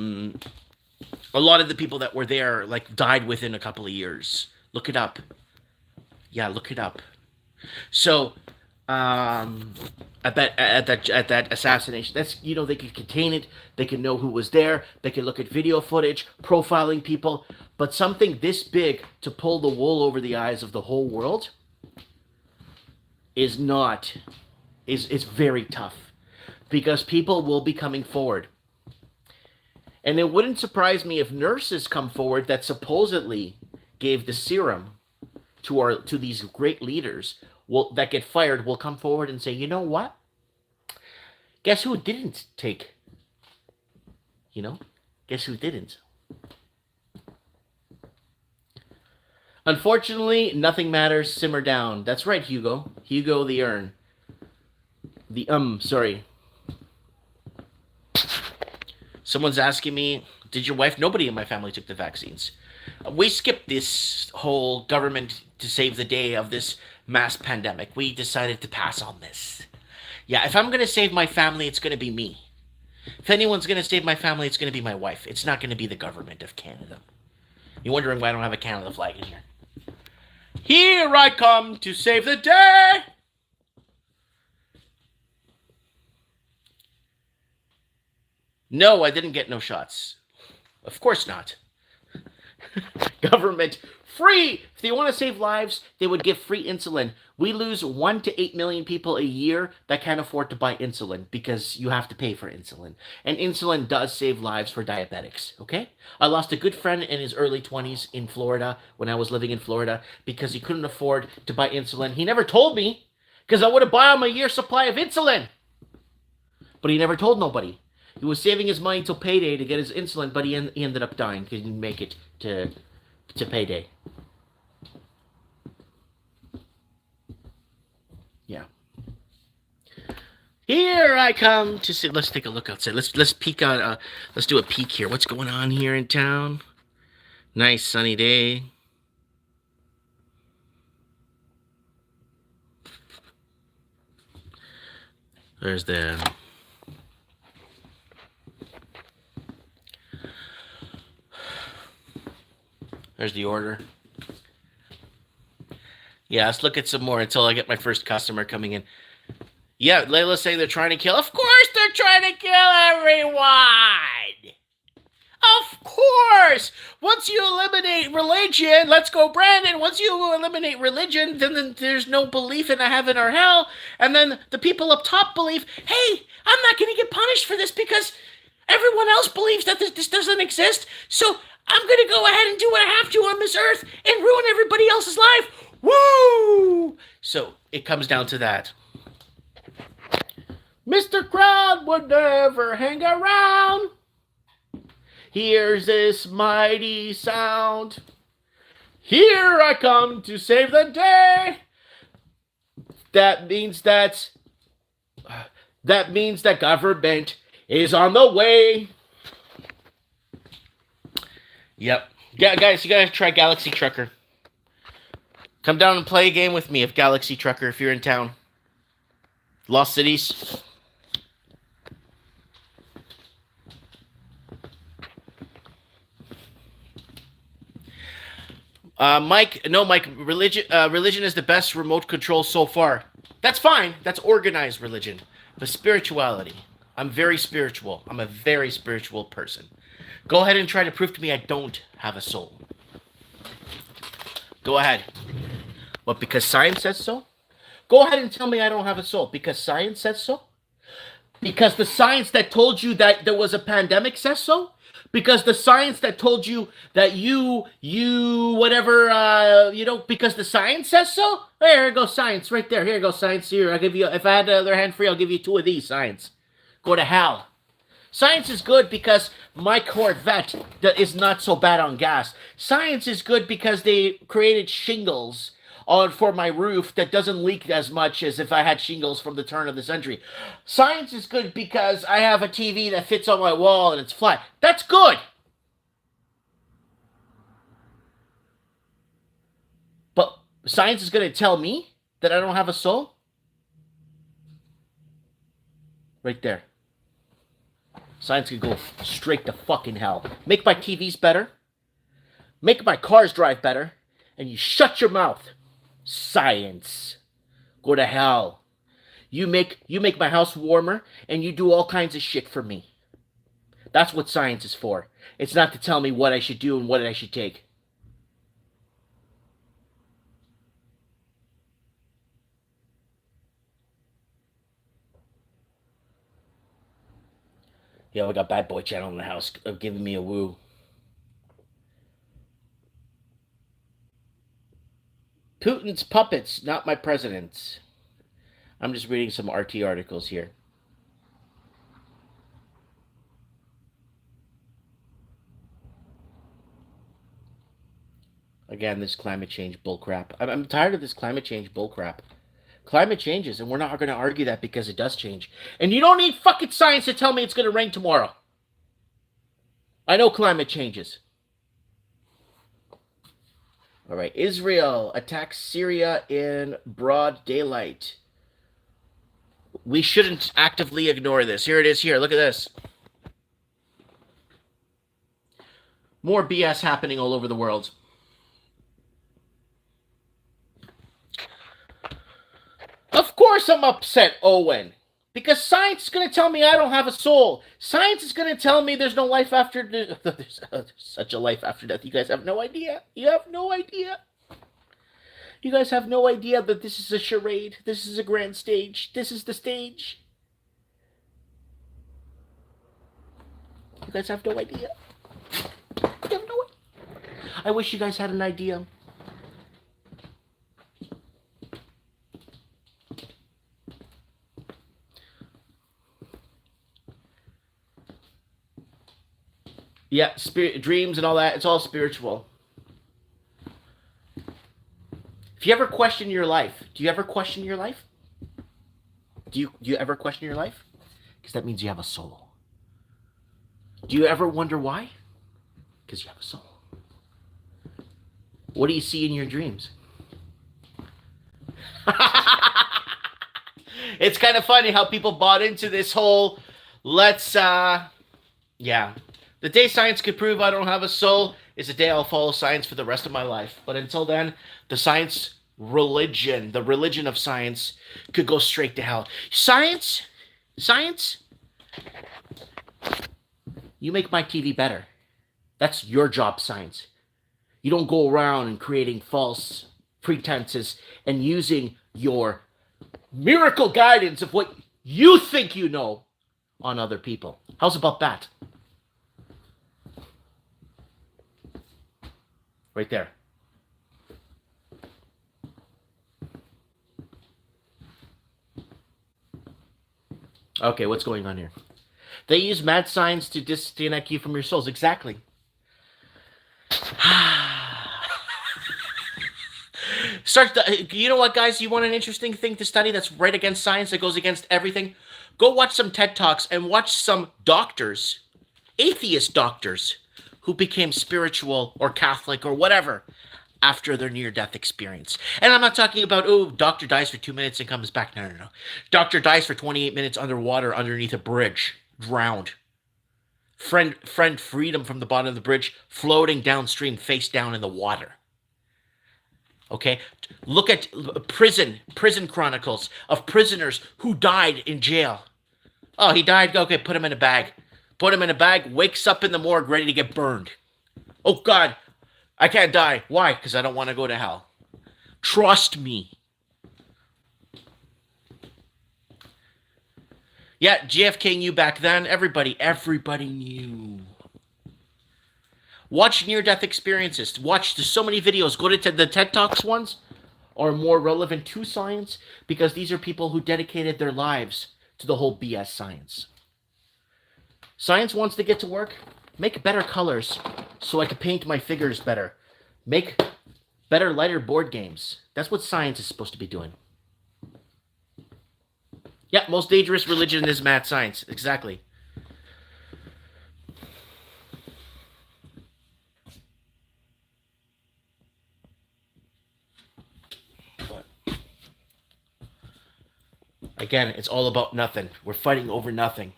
lot of the people that were there like died within a couple of years. Look it up. Yeah, look it up. So at that assassination, that's, you know, they could contain it, they can know who was there, they can look at video footage, profiling people, but something this big to pull the wool over the eyes of the whole world is very tough, because people will be coming forward. And it wouldn't surprise me if nurses come forward that supposedly gave the serum to these great leaders that get fired will come forward and say, you know what? Guess who didn't take? You know? Guess who didn't? Unfortunately, nothing matters. Simmer down. That's right, Hugo. Hugo the Urn. Sorry. Someone's asking me, did your wife? Nobody in my family took the vaccines. We skipped this whole government to save the day of this mass pandemic. We decided to pass on this. Yeah, if I'm going to save my family, it's going to be me. If anyone's going to save my family, it's going to be my wife. It's not going to be the government of Canada. You're wondering why I don't have a Canada flag in here. Here I come to save the day! No, I didn't get no shots. Of course not. Government free. If they want to save lives, they would give free insulin. We lose 1 to 8 million people a year that can't afford to buy insulin because you have to pay for insulin. And insulin does save lives for diabetics, okay? I lost a good friend in his early 20s in Florida when I was living in Florida because he couldn't afford to buy insulin. He never told me because I would have bought him a year's supply of insulin. But he never told nobody. He was saving his money till payday to get his insulin, but he ended up dying because he didn't make it to payday. Yeah. Here I come to see. Let's take a look outside. Let's peek out. Let's do a peek here. What's going on here in town? Nice sunny day. There's the. There's the order. Yeah, let's look at some more until I get my first customer coming in. Yeah, Layla's saying they're trying to kill. Of course they're trying to kill everyone! Of course! Once you eliminate religion, let's go Brandon, once you eliminate religion, then there's no belief in a heaven or hell, and then the people up top believe, hey, I'm not going to get punished for this because everyone else believes that this doesn't exist, so I'm going to go ahead and do what I have to on this earth and ruin everybody else's life. Woo! So it comes down to that. Mr. Crowd would never hang around. Here's this mighty sound. Here I come to save the day. That means that government is on the way. Yep. Yeah, guys, you gotta try Galaxy Trucker. Come down and play a game with me of Galaxy Trucker if you're in town. Lost Cities. Mike, religion is the best remote control so far. That's fine. That's organized religion. But spirituality. I'm very spiritual. I'm a very spiritual person. Go ahead and try to prove to me I don't have a soul. Go ahead. What, because science says so? Go ahead and tell me I don't have a soul. Because science says so? Because the science that told you that there was a pandemic says so? Because the science that told you that because the science says so? Here goes science right there. Here goes science here. I'll give you, if I had the other hand free, I'll give you 2 of these, science. Go to hell. Science is good because my Corvette is not so bad on gas. Science is good because they created shingles for my roof that doesn't leak as much as if I had shingles from the turn of the century. Science is good because I have a TV that fits on my wall and it's flat. That's good. But science is going to tell me that I don't have a soul? Right there. Science can go straight to fucking hell. Make my TVs better. Make my cars drive better. And you shut your mouth. Science. Go to hell. You make my house warmer and you do all kinds of shit for me. That's what science is for. It's not to tell me what I should do and what I should take. Yo, we got Bad Boy Channel in the house giving me a woo. Putin's puppets, not my presidents. I'm just reading some RT articles here. Again, this climate change bullcrap. I'm tired of this climate change bullcrap. Climate changes, and we're not going to argue that because it does change. And you don't need fucking science to tell me it's going to rain tomorrow. I know climate changes. All right, Israel attacks Syria in broad daylight. We shouldn't actively ignore this. Here it is here. Look at this. More BS happening all over the world. Of course I'm upset, Owen. Because science is going to tell me I don't have a soul. Science is going to tell me there's no life after there's such a life after death. You guys have no idea. You have no idea. You guys have no idea that this is a charade. This is a grand stage. This is the stage. You guys have no idea. You have no idea. I wish you guys had an idea. Yeah, spirit, dreams and all that, it's all spiritual. If you ever question your life, do you ever question your life? Do you ever question your life? Because that means you have a soul. Do you ever wonder why? Because you have a soul. What do you see in your dreams? It's kind of funny how people bought into this whole, yeah. The day science could prove I don't have a soul is the day I'll follow science for the rest of my life. But until then, the science religion, the religion of science, could go straight to hell. Science, you make my TV better. That's your job, science. You don't go around and creating false pretenses and using your miracle guidance of what you think you know on other people. How's about that? Right there. Okay, what's going on here? They use mad science to disconnect you from your souls. Exactly. You know what, guys? You want an interesting thing to study that's right against science, that goes against everything? Go watch some TED Talks and watch some doctors, atheist doctors, who became spiritual or Catholic or whatever after their near-death experience. And I'm not talking about, oh, doctor dies for 2 minutes and comes back. No. Doctor dies for 28 minutes underwater underneath a bridge, drowned. Friend freed him from the bottom of the bridge, floating downstream, face down in the water. Okay? Look at prison chronicles of prisoners who died in jail. Oh, he died? Okay, put him in a bag. Put him in a bag, wakes up in the morgue ready to get burned. Oh, God, I can't die. Why? Because I don't want to go to hell. Trust me. Yeah, JFK knew back then. Everybody knew. Watch near-death experiences. Watch, there's so many videos. Go to the TED Talks ones are more relevant to science because these are people who dedicated their lives to the whole BS science. Science wants to get to work. Make better colors so I can paint my figures better. Make better, lighter board games. That's what science is supposed to be doing. Yeah, most dangerous religion is mad science. Exactly. Again, it's all about nothing. We're fighting over nothing.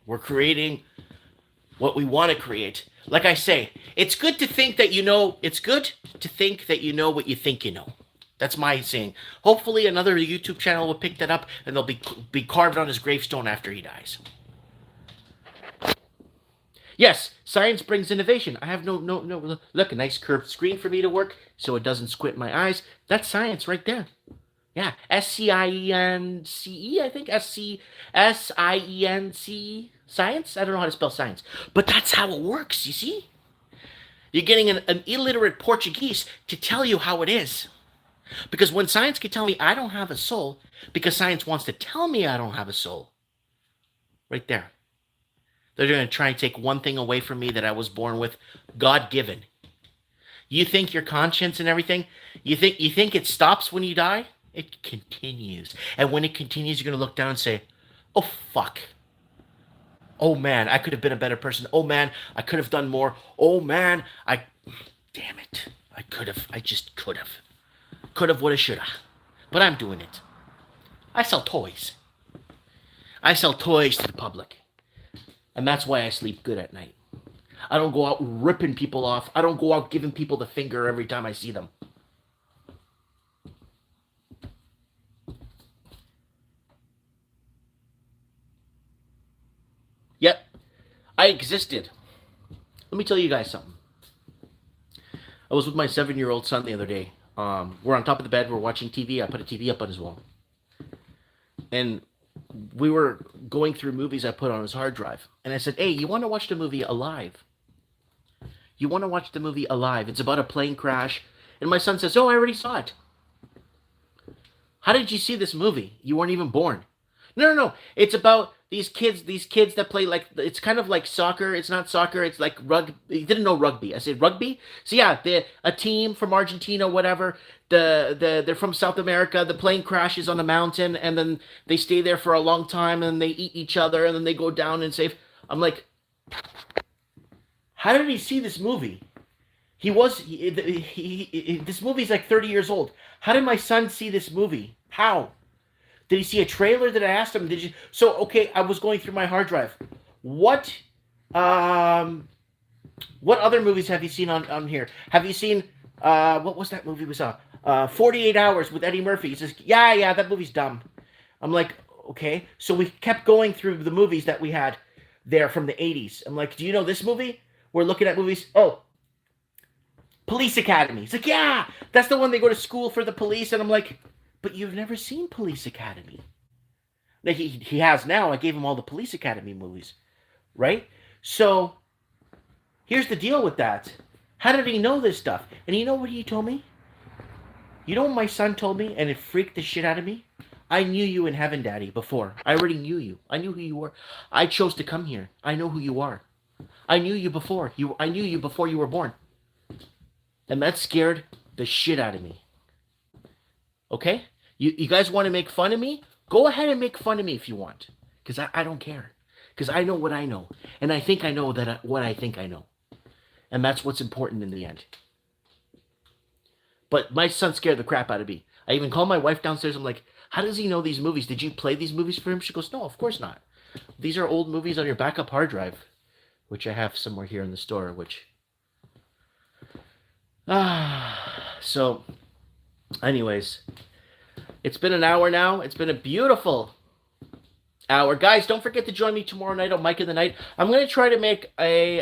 We're creating what we want to create. Like I say, it's good to think that you know. It's good to think that you know what you think you know. That's my saying. Hopefully another YouTube channel will pick that up and they'll be carved on his gravestone after he dies. Yes, science brings innovation. I have no. Look, a nice curved screen for me to work so it doesn't squint my eyes. That's science right there. Yeah, SCIENCE, I think. SCIENC, science? I don't know how to spell science. But that's how it works, you see? You're getting an illiterate Portuguese to tell you how it is. Because when science can tell me I don't have a soul, because science wants to tell me I don't have a soul. Right there. They're going to try and take one thing away from me that I was born with, God-given. You think your conscience and everything, you think it stops when you die? It continues. And when it continues, you're going to look down and say, oh, fuck. Oh, man, I could have been a better person. Oh, man, I could have done more. Oh, man, damn it. I just could have. Could have, would have, should have. But I'm doing it. I sell toys. I sell toys to the public. And that's why I sleep good at night. I don't go out ripping people off. I don't go out giving people the finger every time I see them. I existed. Let me tell you guys something. I was with my 7-year-old son the other day. We're on top of the bed. We're watching TV. I put a TV up on his wall. And we were going through movies I put on his hard drive. And I said, hey, you want to watch the movie Alive? You want to watch the movie Alive? It's about a plane crash. And my son says, oh, I already saw it. How did you see this movie? You weren't even born. No. It's about these kids that play like, it's kind of like soccer. It's not soccer. It's like rugby. You didn't know rugby. I said rugby. So yeah, a team from Argentina, whatever. They're from South America. The plane crashes on a mountain, and then they stay there for a long time, and they eat each other, and then they go down and save. I'm like, how did he see this movie? This movie's like 30 years old. How did my son see this movie? How? Did he see a trailer that I asked him? Did you? So, okay, I was going through my hard drive. What other movies have you seen on here? Have you seen, what was that movie we saw? 48 Hours with Eddie Murphy. He says, yeah, that movie's dumb. I'm like, okay. So we kept going through the movies that we had there from the 80s. I'm like, do you know this movie? We're looking at movies. Oh, Police Academy. He's like, yeah, that's the one they go to school for the police. And I'm like, but you've never seen Police Academy. Like he has now. I gave him all the Police Academy movies, right? So here's the deal with that. How did he know this stuff? And you know what he told me? You know what my son told me, and it freaked the shit out of me? I knew you in heaven, Daddy, before. I already knew you. I knew who you were. I chose to come here. I know who you are. I knew you before. I knew you before you were born. And that scared the shit out of me. Okay? You guys want to make fun of me? Go ahead and make fun of me if you want. Because I don't care. Because I know what I know. And I think I know what I think I know. And that's what's important in the end. But my son scared the crap out of me. I even called my wife downstairs. I'm like, how does he know these movies? Did you play these movies for him? She goes, no, of course not. These are old movies on your backup hard drive. Which I have somewhere here in the store. So, anyways. It's been an hour now. It's been a beautiful hour. Guys, don't forget to join me tomorrow night on Mike in the Night. I'm going to try to make a,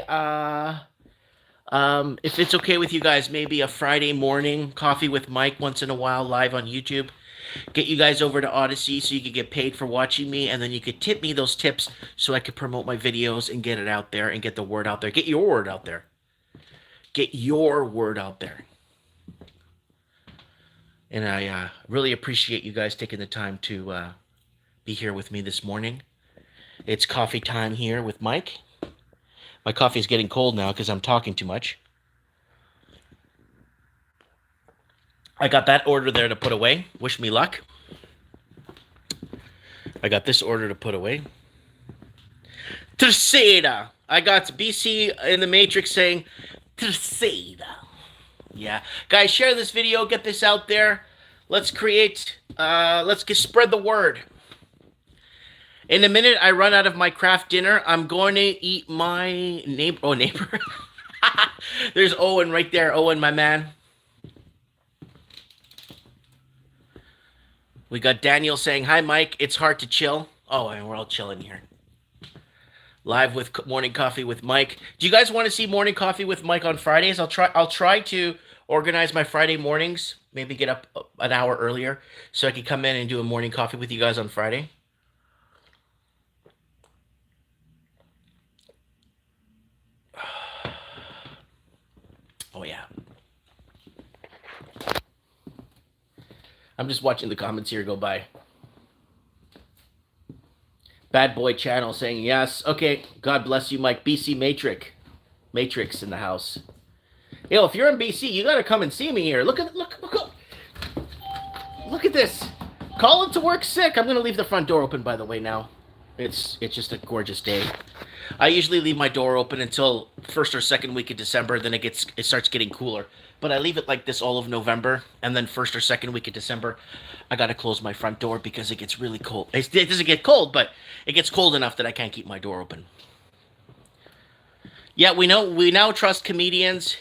if it's okay with you guys, maybe a Friday morning coffee with Mike once in a while live on YouTube. Get you guys over to Odyssey so you can get paid for watching me, and then you could tip me those tips so I could promote my videos and get it out there and get the word out there. Get your word out there. Get your word out there. And I really appreciate you guys taking the time to be here with me this morning. It's coffee time here with Mike. My coffee is getting cold now because I'm talking too much. I got that order there to put away. Wish me luck. I got this order to put away. Tercera. I got BC in the Matrix saying, Tercera. Yeah. Guys, share this video. Get this out there. Let's spread the word. In a minute, I run out of my craft dinner. I'm going to eat my neighbor. Oh, neighbor. There's Owen right there. Owen, my man. We got Daniel saying, hi, Mike. It's hard to chill. Oh, and we're all chilling here. Live with Morning Coffee with Mike. Do you guys want to see Morning Coffee with Mike on Fridays? I'll try to organize my Friday mornings. Maybe get up an hour earlier so I can come in and do a morning coffee with you guys on Friday. Oh, yeah. I'm just watching the comments here go by. Bad Boy Channel saying yes. Okay, God bless you, Mike. BC Matrix in the house. Yo, if you're in BC, you gotta come and see me here. Look at this. Calling to work sick. I'm gonna leave the front door open, by the way. Now, it's just a gorgeous day. I usually leave my door open until first or second week of December. Then it starts getting cooler. But I leave it like this all of November, and then first or second week of December, I gotta close my front door because it gets really cold. It doesn't get cold, but it gets cold enough that I can't keep my door open. Yeah, we now trust comedians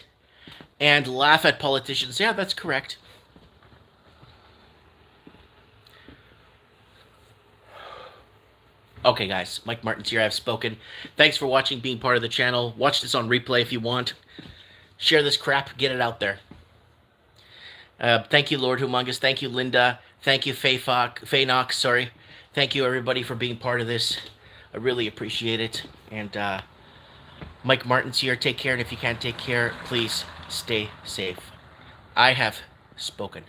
and laugh at politicians. Yeah, that's correct. Okay, guys, Mike Martins here. I've spoken. Thanks for watching, being part of the channel. Watch this on replay if you want. Share this crap, get it out there. Thank you, Lord Humongous. Thank you, Linda. Thank you, Faye Knox. Sorry. Thank you, everybody, for being part of this. I really appreciate it. And Mike Martins here. Take care, and if you can't take care, please stay safe. I have spoken.